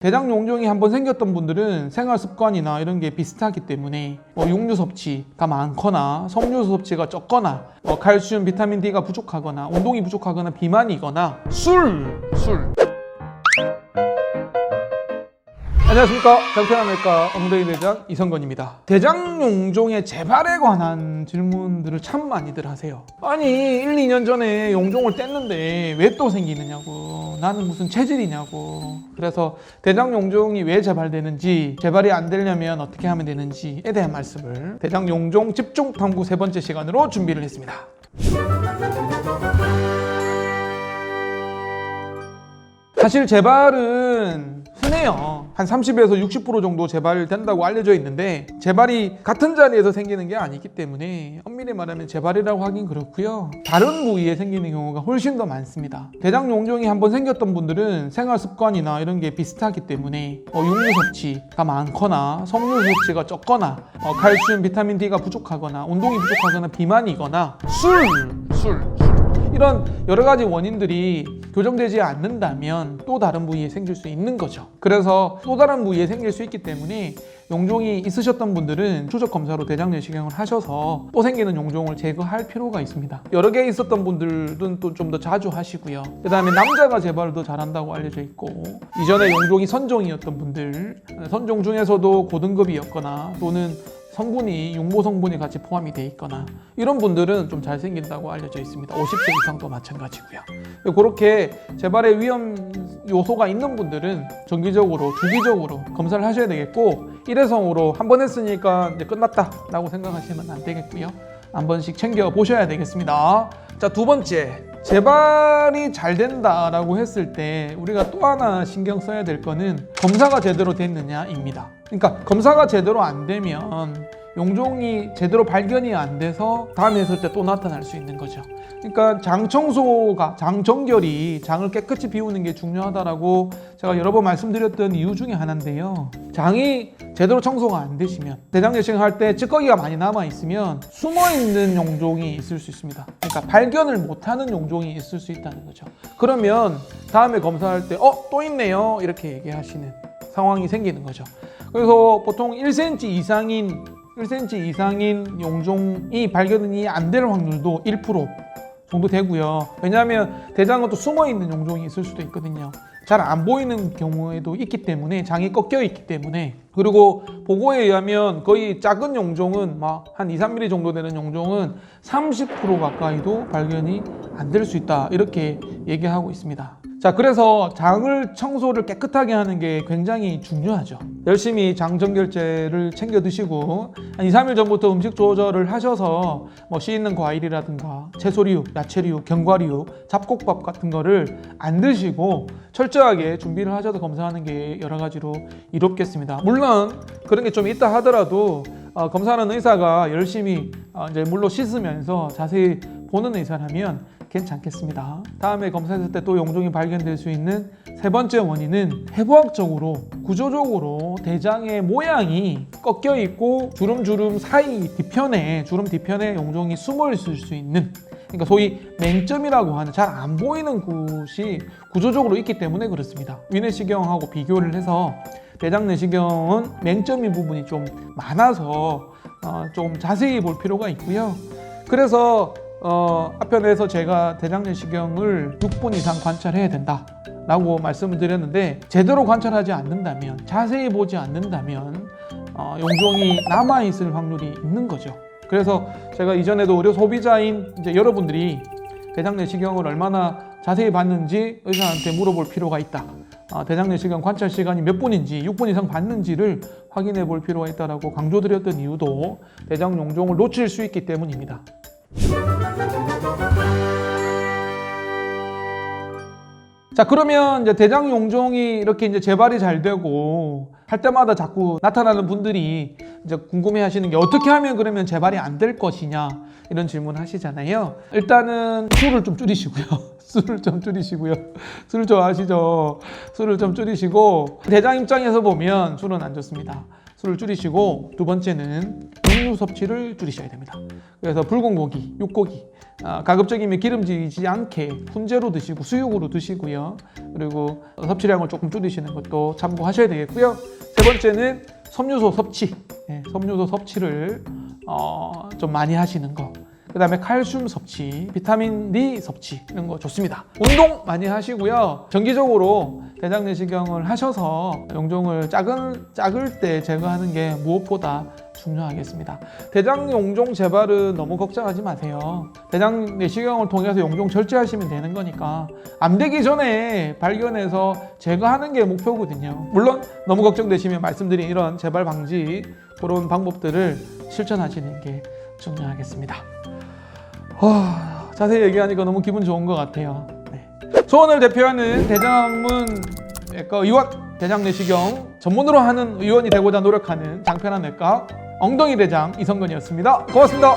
대장 용종이 한번 생겼던 분들은 생활 습관이나 이런 게 비슷하기 때문에 육류 섭취가 많거나 섬유 섭취가 적거나 칼슘, 비타민 D가 부족하거나 운동이 부족하거나 비만이거나 술! 안녕하십니까. 장편함외과 엉덩이 대장 이성건입니다. 대장 용종의 재발에 관한 질문들을 참 많이들 하세요. 아니 1, 2년 전에 용종을 뗐는데 왜 또 생기느냐고, 나는 무슨 체질이냐고. 그래서 대장 용종이 왜 재발되는지, 재발이 안 되려면 어떻게 하면 되는지에 대한 말씀을 대장 용종 집중 탐구 세 번째 시간으로 준비를 했습니다. 사실 재발은 흔해요. 한 30에서 60% 정도 재발된다고 알려져 있는데, 재발이 같은 자리에서 생기는 게 아니기 때문에 엄밀히 말하면 재발이라고 하긴 그렇고요. 다른 부위에 생기는 경우가 훨씬 더 많습니다. 대장 용종이 한번 생겼던 분들은 생활 습관이나 이런 게 비슷하기 때문에 육류 섭취가 많거나 섬유 섭취가 적거나 칼슘, 비타민 D가 부족하거나 운동이 부족하거나 비만이거나 술 이런 여러 가지 원인들이 교정되지 않는다면 또 다른 부위에 생길 수 있는 거죠. 그래서 또 다른 부위에 생길 수 있기 때문에 용종이 있으셨던 분들은 추적 검사로 대장 내시경을 하셔서 또 생기는 용종을 제거할 필요가 있습니다. 여러 개 있었던 분들은 또 좀 더 자주 하시고요. 그 다음에 남자가 재발을 더 잘한다고 알려져 있고, 이전에 용종이 선종이었던 분들, 선종 중에서도 고등급이었거나 또는 성분이 육모 성분이 같이 포함이 돼 있거나 이런 분들은 좀 잘 생긴다고 알려져 있습니다. 50세 이상도 마찬가지고요. 그렇게 재발의 위험 요소가 있는 분들은 정기적으로, 주기적으로 검사를 하셔야 되겠고, 일회성으로 한 번 했으니까 이제 끝났다 라고 생각하시면 안 되겠고요. 한 번씩 챙겨 보셔야 되겠습니다. 자, 두 번째, 재발이 잘 된다라고 했을 때 우리가 또 하나 신경 써야 될 거는 검사가 제대로 됐느냐입니다. 그러니까 검사가 제대로 안 되면 용종이 제대로 발견이 안 돼서 다음에 했을 때 또 나타날 수 있는 거죠. 그러니까 장 청소가, 장 정결이, 장을 깨끗이 비우는 게 중요하다라고 제가 여러 번 말씀드렸던 이유 중에 하나인데요. 장이 제대로 청소가 안 되시면, 대장 내시경 할 때 찌꺼기가 많이 남아 있으면 숨어 있는 용종이 있을 수 있습니다. 그러니까 발견을 못하는 용종이 있을 수 있다는 거죠. 그러면 다음에 검사할 때 또 있네요 이렇게 얘기하시는 상황이 생기는 거죠. 그래서 보통 1cm 이상인 용종이 발견이 안 될 확률도 1% 정도 되고요. 왜냐하면 대장은 또 숨어있는 용종이 있을 수도 있거든요. 잘 안 보이는 경우에도 있기 때문에, 장이 꺾여 있기 때문에. 그리고 보고에 의하면 거의 작은 용종은 한 2, 3mm 정도 되는 용종은 30% 가까이도 발견이 안 될 수 있다 이렇게 얘기하고 있습니다. 자, 그래서 장을 청소를 깨끗하게 하는 게 굉장히 중요하죠. 열심히 장정결제를 챙겨 드시고 한 2, 3일 전부터 음식 조절을 하셔서 씨 있는 과일이라든가 채소류, 야채류, 견과류, 잡곡밥 같은 거를 안 드시고 철저하게 준비를 하셔서 검사하는 게 여러 가지로 이롭겠습니다. 물론 그런 게 좀 있다 하더라도 검사하는 의사가 열심히 이제 물로 씻으면서 자세히 보는 의사라면 괜찮겠습니다. 다음에 검사했을 때 또 용종이 발견될 수 있는 세 번째 원인은 해부학적으로, 구조적으로 대장의 모양이 꺾여 있고 주름주름 사이 뒤편에, 주름 뒤편에 용종이 숨어 있을 수 있는, 그러니까 소위 맹점이라고 하는 잘 안 보이는 곳이 구조적으로 있기 때문에 그렇습니다. 위내시경하고 비교를 해서 대장 내시경은 맹점인 부분이 좀 많아서 좀 자세히 볼 필요가 있고요. 그래서 앞편에서 제가 대장 내시경을 6분 이상 관찰해야 된다 라고 말씀을 드렸는데, 제대로 관찰하지 않는다면, 자세히 보지 않는다면 용종이 남아있을 확률이 있는 거죠. 그래서 제가 이전에도 의료 소비자인 이제 여러분들이 대장 내시경을 얼마나 자세히 봤는지 의사한테 물어볼 필요가 있다. 대장 내시경 관찰 시간이 몇 분인지, 6분 이상 봤는지를 확인해 볼 필요가 있다라고 강조드렸던 이유도 대장 용종을 놓칠 수 있기 때문입니다. 자, 그러면 이제 대장 용종이 이렇게 이제 재발이 잘 되고 할 때마다 자꾸 나타나는 분들이 이제 궁금해 하시는 게, 어떻게 하면 그러면 재발이 안 될 것이냐 이런 질문 하시잖아요. 일단은 술을 좀 줄이시고요. 술을 좀 줄이시고요. 술 좋아하시죠? 술을 좀 줄이시고, 대장 입장에서 보면 술은 안 좋습니다. 술을 줄이시고, 두 번째는 육류 섭취를 줄이셔야 됩니다. 그래서 붉은 고기, 육고기, 가급적이면 기름지지 않게 훈제로 드시고 수육으로 드시고요. 그리고 섭취량을 조금 줄이시는 것도 참고하셔야 되겠고요. 세 번째는 섬유소 섭취, 섬유소 섭취를 좀 많이 하시는 거. 그 다음에 칼슘 섭취, 비타민 D 섭취 이런 거 좋습니다. 운동 많이 하시고요. 정기적으로 대장 내시경을 하셔서 용종을 작을 때 제거하는 게 무엇보다 중요하겠습니다. 대장 용종 재발은 너무 걱정하지 마세요. 대장 내시경을 통해서 용종 절제하시면 되는 거니까 안 되기 전에 발견해서 제거하는 게 목표거든요. 물론 너무 걱정되시면 말씀드린 이런 재발 방지 그런 방법들을 실천하시는 게 중요하겠습니다. 자세히 얘기하니까 너무 기분 좋은 것 같아요. 소원을 대표하는 대장문외과 의원, 대장내시경 전문으로 하는 의원이 되고자 노력하는 장편한 내과 엉덩이 대장 이성근이었습니다. 고맙습니다.